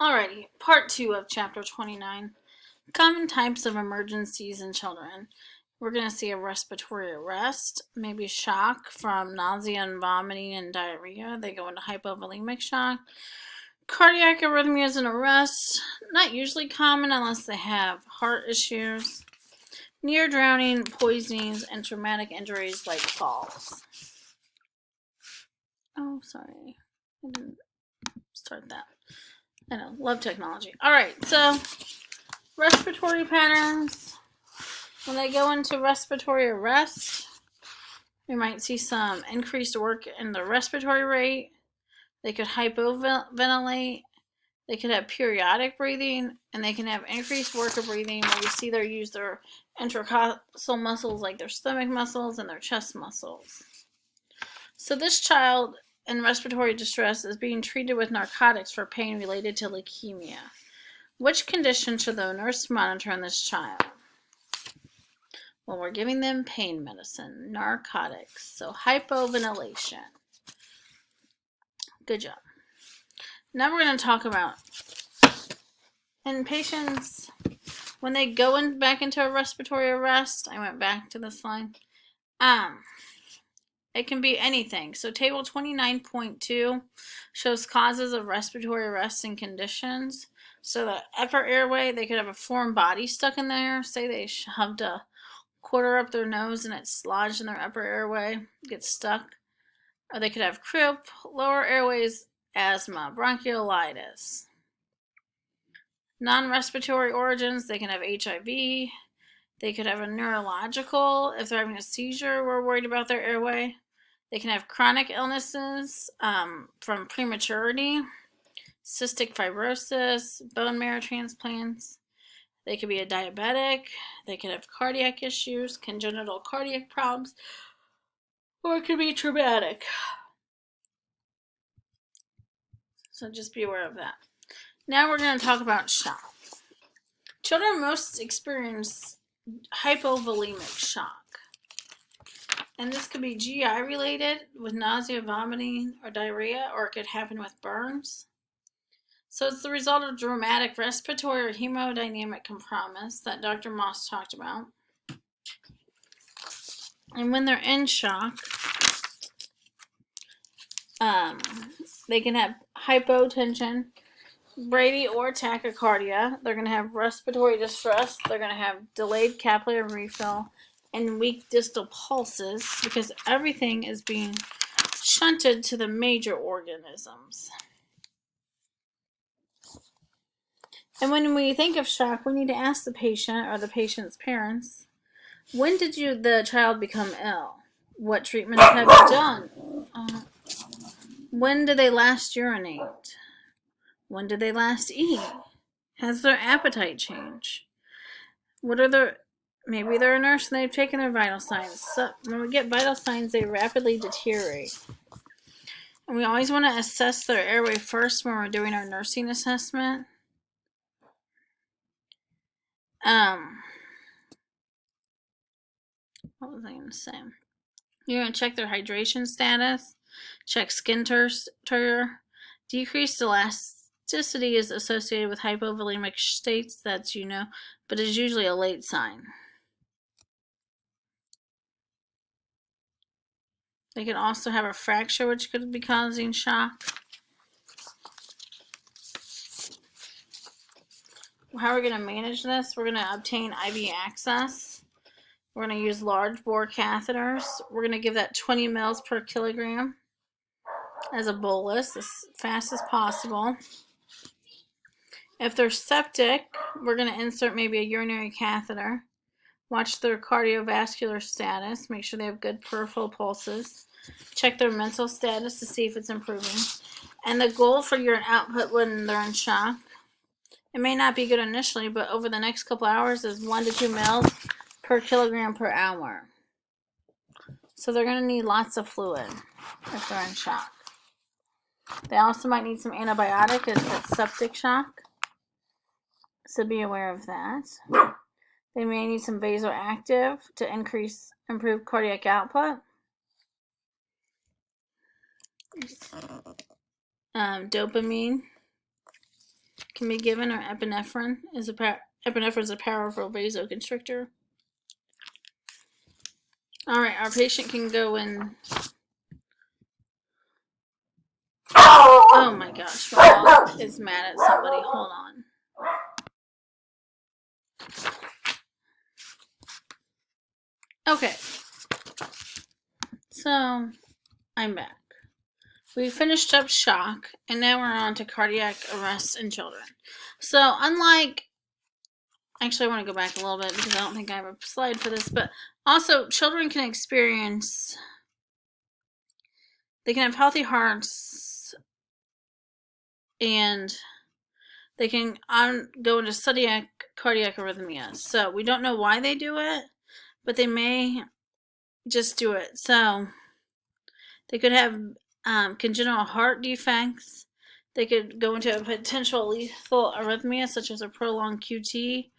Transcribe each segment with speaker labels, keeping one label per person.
Speaker 1: Alrighty, part 2 of chapter 29. Common types of emergencies in children. We're going to see a respiratory arrest, maybe shock from nausea and vomiting and diarrhea. They go into hypovolemic shock. Cardiac arrhythmias and arrest, not usually common unless they have heart issues. Near drowning, poisonings, and traumatic injuries like falls. Oh, sorry. I didn't start that. I know, love technology. Alright, so respiratory patterns. When they go into respiratory arrest, we might see some increased work in the respiratory rate. They could hypoventilate. They could have periodic breathing, and they can have increased work of breathing where you see they use their intercostal muscles like their stomach muscles and their chest muscles. So this child in respiratory distress is being treated with narcotics for pain related to leukemia. Which condition should the nurse monitor in this child? Well, we're giving them pain medicine, narcotics, so hypoventilation. Good job. Now we're going to talk about in patients when they go back into a respiratory arrest. I went back to this line. It can be anything. So table 29.2 shows causes of respiratory arrest and conditions. So the upper airway, they could have a foreign body stuck in there. Say they shoved a quarter up their nose and it's lodged in their upper airway, gets stuck. Or they could have croup, lower airways, asthma, bronchiolitis. Non-respiratory origins, they can have HIV. They could have a neurological. If they're having a seizure, we're worried about their airway. They can have chronic illnesses from prematurity, cystic fibrosis, bone marrow transplants. They could be a diabetic. They could have cardiac issues, congenital cardiac problems, or it could be traumatic. So just be aware of that. Now we're going to talk about shock. Children most experience hypovolemic shock. And this could be GI related with nausea, vomiting, or diarrhea, or it could happen with burns. So it's the result of dramatic respiratory or hemodynamic compromise that Dr. Moss talked about. And when they're in shock, they can have hypotension, brady, or tachycardia. They're going to have respiratory distress. They're going to have delayed capillary refill and weak distal pulses because everything is being shunted to the major organisms. And when we think of shock, we need to ask the patient or the patient's parents, when did the child become ill? What treatments have you done? When did they last urinate? When did they last eat? Has their appetite changed? Maybe they're a nurse and they've taken their vital signs. So when we get vital signs, they rapidly deteriorate. And we always want to assess their airway first when we're doing our nursing assessment. What was I going to say? You're going to check their hydration status, check skin texture. Decreased elasticity is associated with hypovolemic states, that's but is usually a late sign. They can also have a fracture, which could be causing shock. How are we going to manage this? We're going to obtain IV access. We're going to use large bore catheters. We're going to give that 20 mils per kilogram as a bolus as fast as possible. If they're septic, we're going to insert maybe a urinary catheter. Watch their cardiovascular status. Make sure they have good peripheral pulses. Check their mental status to see if it's improving. And the goal for urine output when they're in shock, it may not be good initially, but over the next couple hours is 1 to 2 mils per kilogram per hour. So they're going to need lots of fluid if they're in shock. They also might need some antibiotic if it's septic shock. So be aware of that. They may need some vasoactive to improve cardiac output. Dopamine can be given, or epinephrine is epinephrine is a powerful vasoconstrictor. All right, our patient can go in. Oh my gosh, my dog is mad at somebody. Hold on. Okay, so I'm back. We finished up shock, and now we're on to cardiac arrest in children. So unlike, actually I want to go back a little bit because I don't think I have a slide for this, but also children can experience, they can have healthy hearts, and they can go into cardiac arrhythmias. So we don't know why they do it, but they may just do it. So they could have congenital heart defects. They could go into a potential lethal arrhythmia, such as a prolonged QT.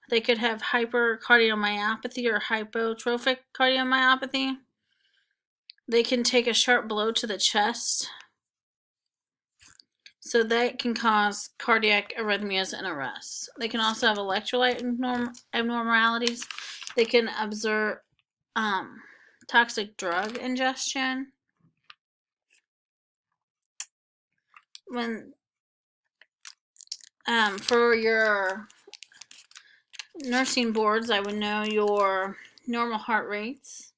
Speaker 1: They could have hypercardiomyopathy or hypotrophic cardiomyopathy. They can take a sharp blow to the chest. So that can cause cardiac arrhythmias and arrests. They can also have electrolyte abnormalities. They can observe toxic drug ingestion. When for your nursing boards, I would know your normal heart rates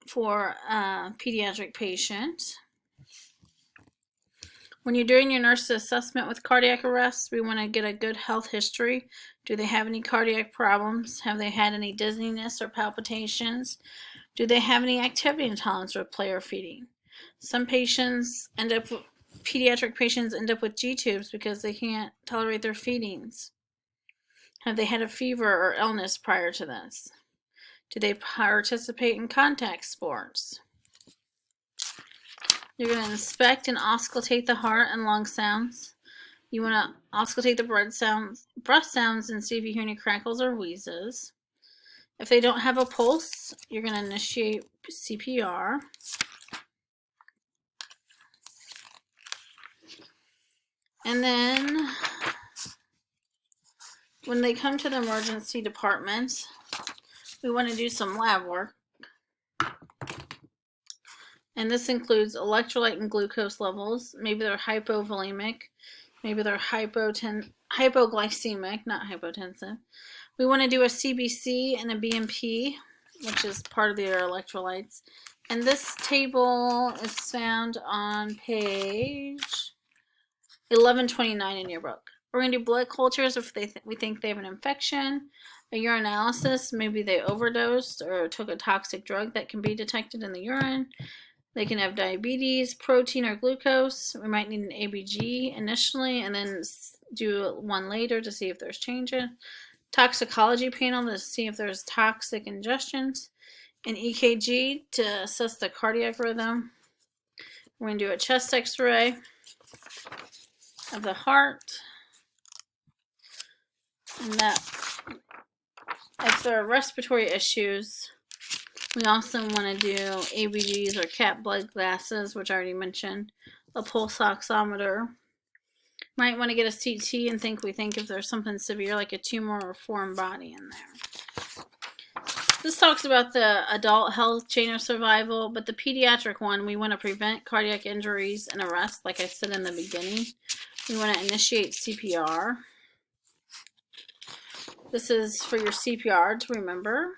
Speaker 1: for a pediatric patient. When you're doing your nurse assessment with cardiac arrest, we want to get a good health history. Do they have any cardiac problems? Have they had any dizziness or palpitations? Do they have any activity intolerance or play or feeding? Some patients pediatric patients end up with G-tubes because they can't tolerate their feedings. Have they had a fever or illness prior to this? Do they participate in contact sports? You're going to inspect and auscultate the heart and lung sounds. You want to auscultate the breath sounds and see if you hear any crackles or wheezes. If they don't have a pulse, you're going to initiate CPR. And then when they come to the emergency department, we want to do some lab work. And this includes electrolyte and glucose levels. Maybe they're hypovolemic. Maybe they're hypoglycemic, not hypotensive. We want to do a CBC and a BMP, which is part of their electrolytes. And this table is found on page 1129 in your book. We're going to do blood cultures if we think they have an infection. A urinalysis, maybe they overdosed or took a toxic drug that can be detected in the urine. They can have diabetes, protein, or glucose. We might need an ABG initially and then do one later to see if there's changes. Toxicology panel to see if there's toxic ingestions. An EKG to assess the cardiac rhythm. We're going to do a chest x-ray of the heart. And that, if there are respiratory issues, we also want to do ABGs or cat blood glasses, which I already mentioned. A pulse oximeter. Might want to get a CT and think if there's something severe like a tumor or foreign body in there. This talks about the adult health chain of survival, but the pediatric one, we want to prevent cardiac injuries and arrest, like I said in the beginning. We want to initiate CPR. This is for your CPR to remember.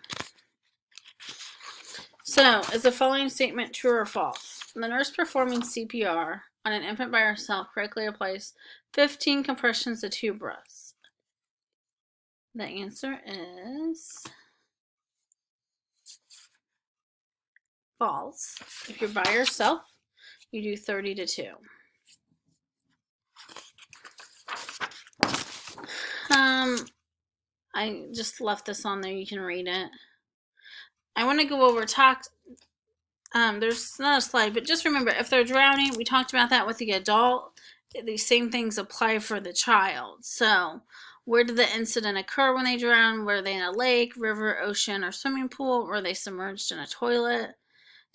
Speaker 1: So, is the following statement true or false? The nurse performing CPR on an infant by herself correctly applies 15 compressions to 2 breaths. The answer is false. If you're by yourself, you do 30 to 2. I just left this on there. You can read it. I want to go over there's not a slide, but just remember, if they're drowning, we talked about that with the adult. These same things apply for the child. So, where did the incident occur when they drowned? Were they in a lake, river, ocean, or swimming pool? Were they submerged in a toilet?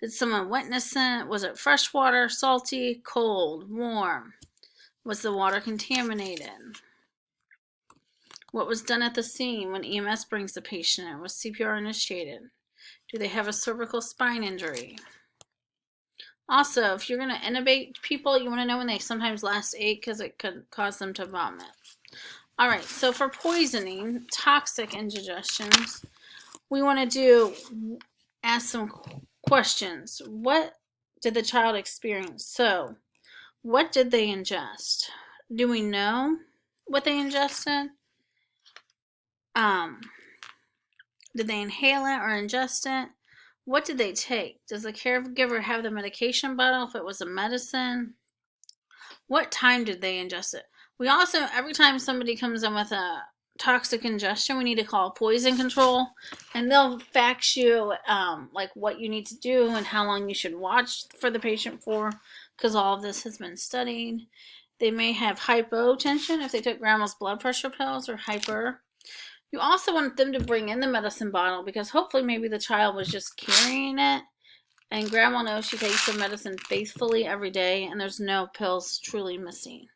Speaker 1: Did someone witness it? Was it fresh water, salty, cold, warm? Was the water contaminated? What was done at the scene when EMS brings the patient in? Was CPR initiated? Do they have a cervical spine injury? Also, if you're going to intubate people, you want to know when they sometimes last ate because it could cause them to vomit. All right, so for poisoning, toxic indigestions, we want to ask some questions. What did the child experience? So, what did they ingest? Do we know what they ingested? Did they inhale it or ingest it? What did they take? Does the caregiver have the medication bottle if it was a medicine? What time did they ingest it? We also, every time somebody comes in with a toxic ingestion, we need to call poison control, and they'll fax you like what you need to do and how long you should watch for the patient for, because all of this has been studied. They may have hypotension if they took grandma's blood pressure pills, or hyper. You also want them to bring in the medicine bottle because hopefully maybe the child was just carrying it, and grandma knows she takes the medicine faithfully every day and there's no pills truly missing.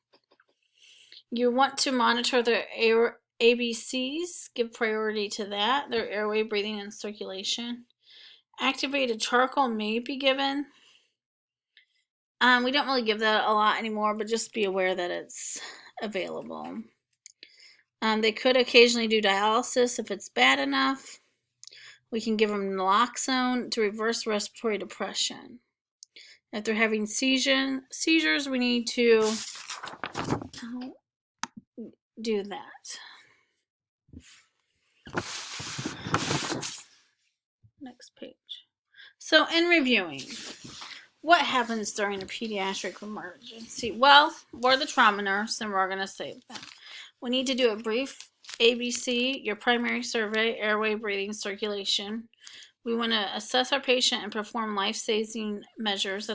Speaker 1: You want to monitor their ABCs, give priority to that, their airway, breathing, and circulation. Activated charcoal may be given. We don't really give that a lot anymore, but just be aware that it's available. They could occasionally do dialysis if it's bad enough. We can give them naloxone to reverse respiratory depression. If they're having seizures, we need to do that. Next page. So in reviewing, what happens during a pediatric emergency? Well, we're the trauma nurse and we're going to save them. We need to do a brief ABC, your primary survey, airway, breathing, circulation. We want to assess our patient and perform life-saving measures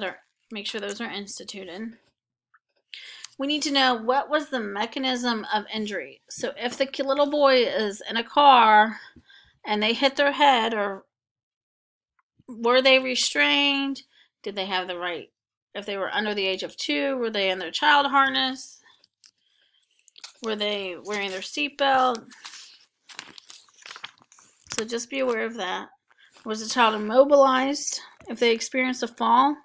Speaker 1: make sure those are instituted. We need to know what was the mechanism of injury. So if the little boy is in a car and they hit their head, or were they restrained? Did they have the right, if they were under the age of 2, were they in their child harness? Were they wearing their seatbelt? So just be aware of that. Was the child immobilized? If they experienced a fall,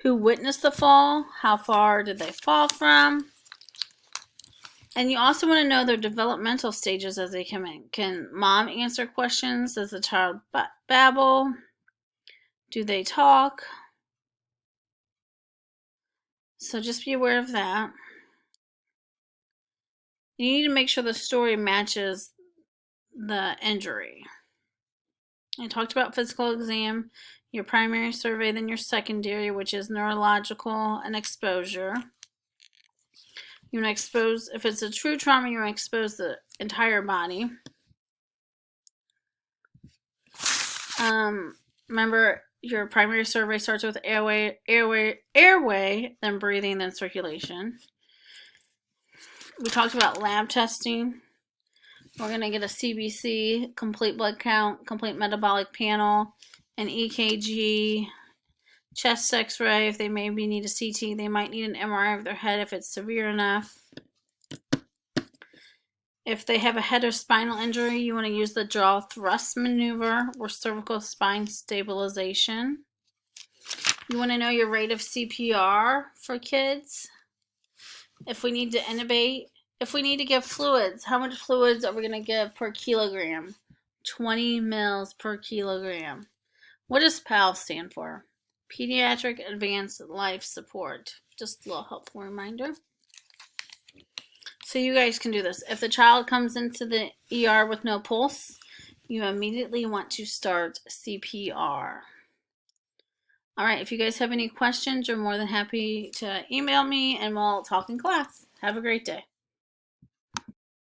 Speaker 1: who witnessed the fall? How far did they fall from? And you also want to know their developmental stages as they come in. Can mom answer questions? Does the child babble? Do they talk? So just be aware of that. You need to make sure the story matches the injury. I talked about physical exam, your primary survey, then your secondary, which is neurological and exposure. You want to expose, if it's a true trauma, you want to expose the entire body. Remember, your primary survey starts with airway, then breathing, then circulation. We talked about lab testing. We're going to get a CBC, complete blood count, complete metabolic panel, an EKG, chest x-ray. If they maybe need a CT, they might need an MRI of their head if it's severe enough. If they have a head or spinal injury, you want to use the jaw thrust maneuver or cervical spine stabilization. You want to know your rate of CPR for kids. If we need to intubate, if we need to give fluids, how much fluids are we going to give per kilogram? 20 mils per kilogram. What does PAL stand for? Pediatric Advanced Life Support. Just a little helpful reminder. So you guys can do this. If the child comes into the ER with no pulse, you immediately want to start CPR. All right, if you guys have any questions, you're more than happy to email me and we'll talk in class. Have a great day.